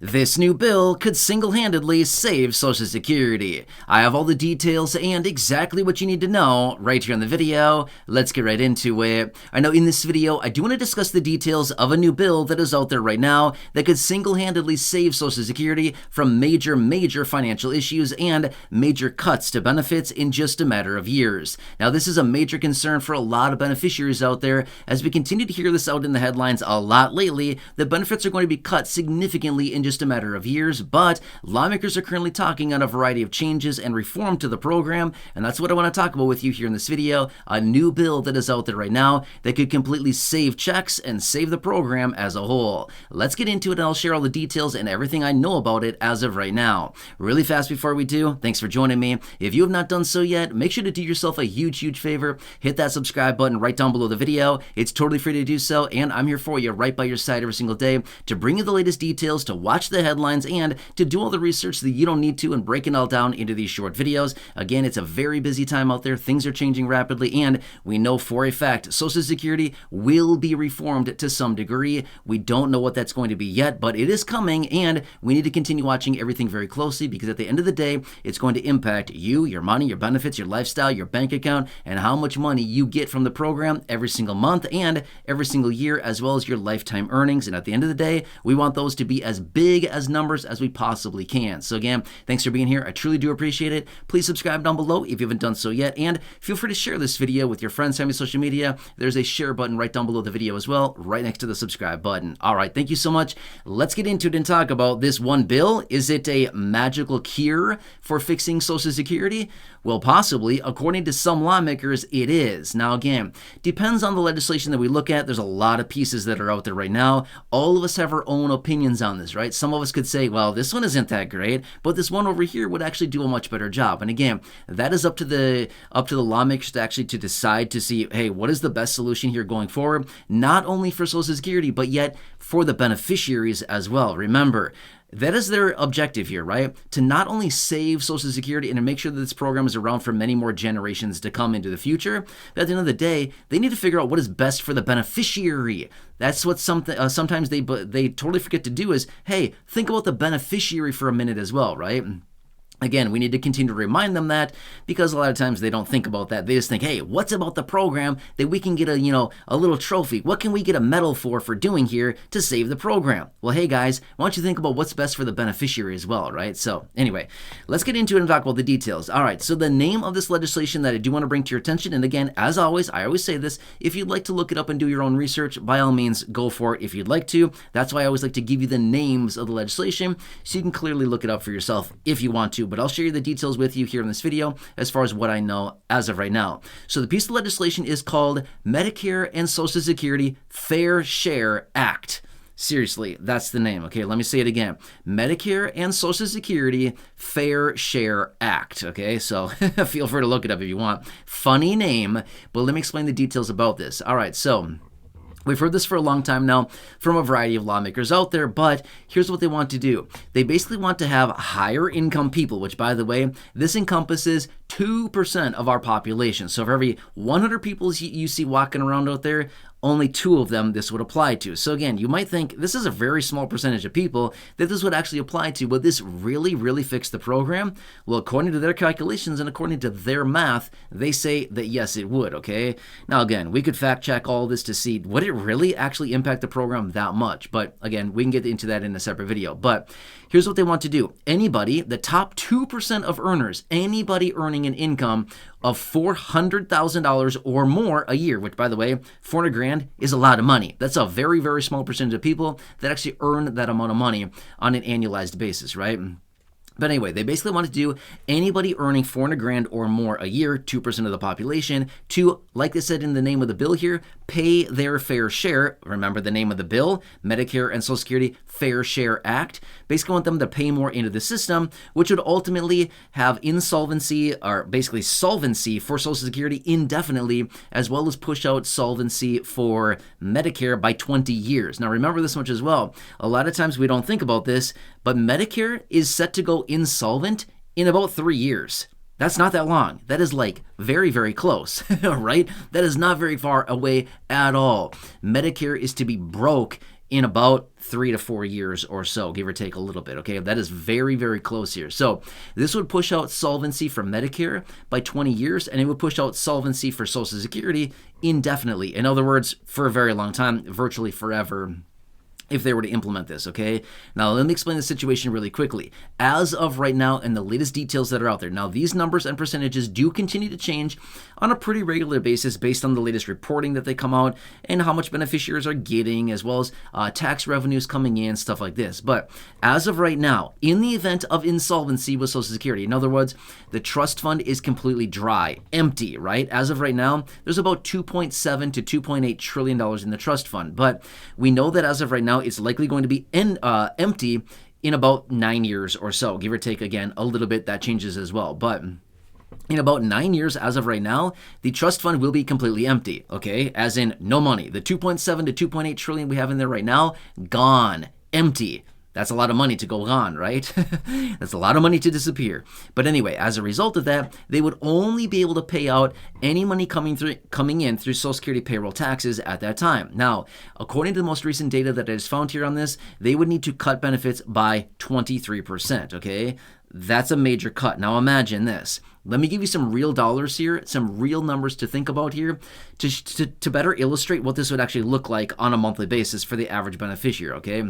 This new bill could single-handedly save Social Security. I have all the details and exactly what you need to know right here in the video. Let's get right into it. I know in this video, I do want to discuss the details of a new bill that is out there right now that could single-handedly save Social Security from major financial issues and major cuts to benefits in just a matter of years. Now, this is a major concern for a lot of beneficiaries out there, as we continue to hear this out in the headlines a lot lately. The benefits are going to be cut significantly in just a matter of years, but lawmakers are currently talking on a variety of changes and reform to the program, and that's what I want to talk about with you here in this video. A new bill that is out there right now that could completely save checks and save the program as a whole. Let's get into it, and I'll share all the details and everything I know about it as of right now. Really fast before we do, thanks for joining me. If you have not done so yet, make sure to do yourself a huge favor. Hit that subscribe button right down below the video. It's totally free to do so, and I'm here for you right by your side every single day to bring you the latest details, to watch the headlines, and to do all the research that you don't need to and break it all down into these short videos. Again, it's a very busy time out there. Things are changing rapidly, and we know for a fact Social Security will be reformed to some degree. We don't know what that's going to be yet, but it is coming, and we need to continue watching everything very closely, because at the end of the day, it's going to impact you, your money, your benefits, your lifestyle, your bank account, and how much money you get from the program every single month and every single year, as well as your lifetime earnings. And at the end of the day, we want those to be as big as numbers as we possibly can. So again, thanks for being here. I truly do appreciate it. Please subscribe down below if you haven't done so yet, and feel free to share this video with your friends, family, social media. There's a share button right down below the video as well, right next to the subscribe button. All right, thank you so much. Let's get into it and talk about this one bill. Is it a magical cure for fixing Social Security? Well, possibly. According to some lawmakers, it is. Now again, depends on the legislation that we look at. There's a lot of pieces that are out there right now. All of us have our own opinions on this, right? Some of us could say, well, this one isn't that great, but this one over here would actually do a much better job. And again, that is up to the lawmakers to actually to decide to see, hey, what is the best solution here going forward, not only for Social Security, but yet for the beneficiaries as well. Remember, that is their objective here, right? To not only save Social Security and to make sure that this program is around for many more generations to come into the future, but at the end of the day, they need to figure out what is best for the beneficiary. That's what sometimes they totally forget to do is, hey, think about the beneficiary for a minute as well, right? Again, we need to continue to remind them that, because a lot of times they don't think about that. They just think, hey, what's about the program that we can get a little trophy? What can we get a medal for doing here to save the program? Well, hey guys, why don't you think about what's best for the beneficiary as well, right? So anyway, let's get into it and talk about the details. All right, so the name of this legislation that I do want to bring to your attention, and again, as always, I always say this, if you'd like to look it up and do your own research, by all means, go for it if you'd like to. That's why I always like to give you the names of the legislation so you can clearly look it up for yourself if you want to. But I'll share you the details with you here in this video as far as what I know as of right now. So the piece of legislation is called Medicare and Social Security Fair Share Act. Seriously, that's the name. Okay, let me say it again. Medicare and Social Security Fair Share Act. Okay, so feel free to look it up if you want. Funny name, but let me explain the details about this. All right, so we've heard this for a long time now from a variety of lawmakers out there, but here's what they want to do. They basically want to have higher income people, which, by the way, this encompasses 2% of our population. So for every 100 people you see walking around out there, only 2 of them this would apply to. So again, you might think this is a very small percentage of people that this would actually apply to. Would this really fix the program? Well, according to their calculations and according to their math, they say that yes, it would, okay? Now again, we could fact check all this to see, would it really actually impact the program that much? But again, we can get into that in a separate video. But here's what they want to do. Anybody, the top 2% of earners, anybody earning an income of $400,000 or more a year, which, by the way, 400 grand is a lot of money. That's a very small percentage of people that actually earn that amount of money on an annualized basis, right? But anyway, they basically want to do anybody earning 400 grand or more a year, 2% of the population, to, like they said in the name of the bill here, pay their fair share. Remember the name of the bill, Medicare and Social Security Fair Share Act. Basically want them to pay more into the system, which would ultimately have insolvency, or basically solvency for Social Security indefinitely, as well as push out solvency for Medicare by 20 years. Now remember this much as well. A lot of times we don't think about this, but Medicare is set to go insolvent in about 3 years. That's not that long. That is like very close, right? That is not very far away at all. Medicare is to be broke in about 3 to 4 years or so, give or take a little bit, okay? That is very, very close here. So this would push out solvency for Medicare by 20 years, and it would push out solvency for Social Security indefinitely. In other words, for a very long time, virtually forever, if they were to implement this, okay? Now, let me explain the situation really quickly. As of right now, and the latest details that are out there, now these numbers and percentages do continue to change on a pretty regular basis based on the latest reporting that they come out and how much beneficiaries are getting, as well as tax revenues coming in, stuff like this. But as of right now, in the event of insolvency with Social Security, in other words, the trust fund is completely dry, empty, right? As of right now, there's about $2.7 to $2.8 trillion in the trust fund. But we know that as of right now, it's likely going to be empty in about 9 years or so, give or take, again, a little bit. That changes as well. But in about 9 years, as of right now, the trust fund will be completely empty, okay? As in no money. The 2.7 to 2.8 trillion we have in there right now, gone, empty. That's a lot of money to go on, right? That's a lot of money to disappear. But anyway, as a result of that, they would only be able to pay out any money coming in through Social Security payroll taxes at that time. Now, according to the most recent data that I just found here on this, they would need to cut benefits by 23%, okay? That's a major cut. Now imagine this. Let me give you some real dollars here, some real numbers to think about here to better illustrate what this would actually look like on a monthly basis for the average beneficiary, okay?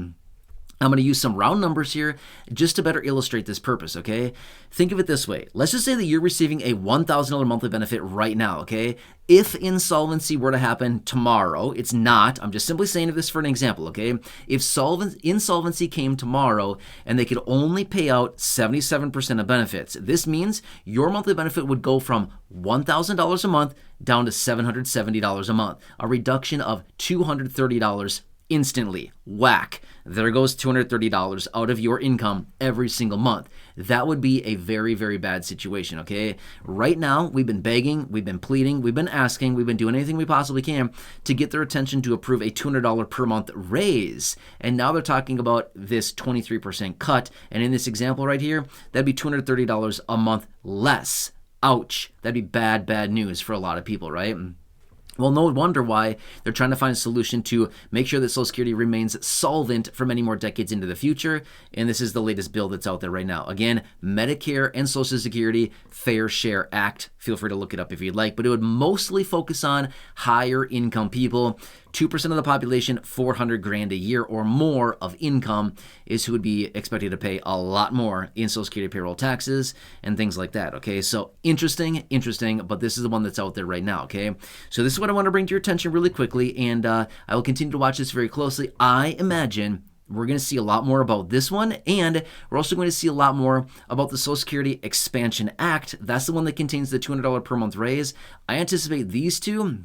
I'm going to use some round numbers here just to better illustrate this purpose, okay? Think of it this way. Let's just say that you're receiving a $1,000 monthly benefit right now, okay? If insolvency were to happen tomorrow, it's not. I'm just simply saying this for an example, okay? If insolvency came tomorrow and they could only pay out 77% of benefits, this means your monthly benefit would go from $1,000 a month down to $770 a month, a reduction of $230 instantly. Whack. There goes $230 out of your income every single month. That would be a very, very bad situation, okay? Right now, we've been begging, we've been pleading, we've been asking, we've been doing anything we possibly can to get their attention to approve a $200 per month raise. And now they're talking about this 23% cut. And in this example right here, that'd be $230 a month less. Ouch. That'd be bad, bad news for a lot of people, right? Well, no wonder why they're trying to find a solution to make sure that Social Security remains solvent for many more decades into the future. And this is the latest bill that's out there right now. Again, Medicare and Social Security Fair Share Act. Feel free to look it up if you'd like, but it would mostly focus on higher income people. 2% of the population, $400,000 a year or more of income is who would be expected to pay a lot more in Social Security payroll taxes and things like that, okay? So interesting, but this is the one that's out there right now, okay? So this is what I want to bring to your attention really quickly, and I will continue to watch this very closely. I imagine we're going to see a lot more about this one, and we're also going to see a lot more about the Social Security Expansion Act. That's the one that contains the $200 per month raise. I anticipate these two,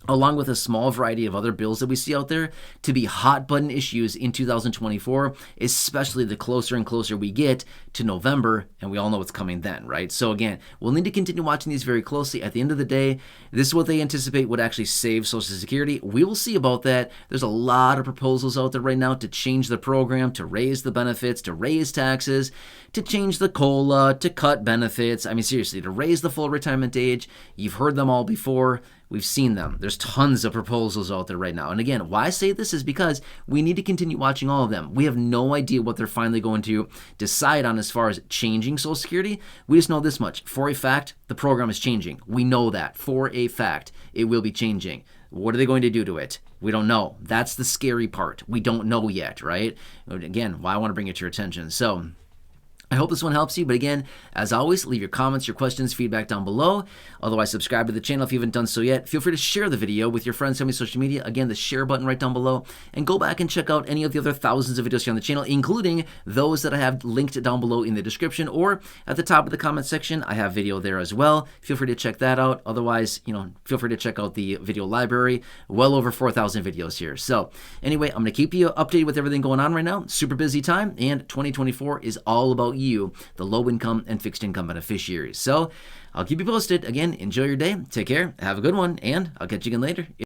along with a small variety of other bills that we see out there, to be hot button issues in 2024, especially the closer and closer we get to November, and we all know what's coming then, right? So again, we'll need to continue watching these very closely. At the end of the day, this is what they anticipate would actually save Social Security. We will see about that. There's a lot of proposals out there right now to change the program, to raise the benefits, to raise taxes, to change the COLA, to cut benefits. I mean, seriously, to raise the full retirement age. You've heard them all before. We've seen them. There's tons of proposals out there right now. And again, why I say this is because we need to continue watching all of them. We have no idea what they're finally going to decide on as far as changing Social Security. We just know this much. For a fact, the program is changing. We know that. For a fact, it will be changing. What are they going to do to it? We don't know. That's the scary part. We don't know yet, right? Again, why I want to bring it to your attention. So I hope this one helps you, but again, as always, leave your comments, your questions, feedback down below. Otherwise, subscribe to the channel if you haven't done so yet. Feel free to share the video with your friends on social media. Again, the share button right down below. And go back and check out any of the other thousands of videos here on the channel, including those that I have linked down below in the description or at the top of the comment section. I have video there as well. Feel free to check that out. Otherwise, feel free to check out the video library. Well over 4,000 videos here. So anyway, I'm going to keep you updated with everything going on right now. Super busy time, and 2024 is all about you, the low income and fixed income beneficiaries. So I'll keep you posted. Again, enjoy your day. Take care. Have a good one. And I'll catch you again later.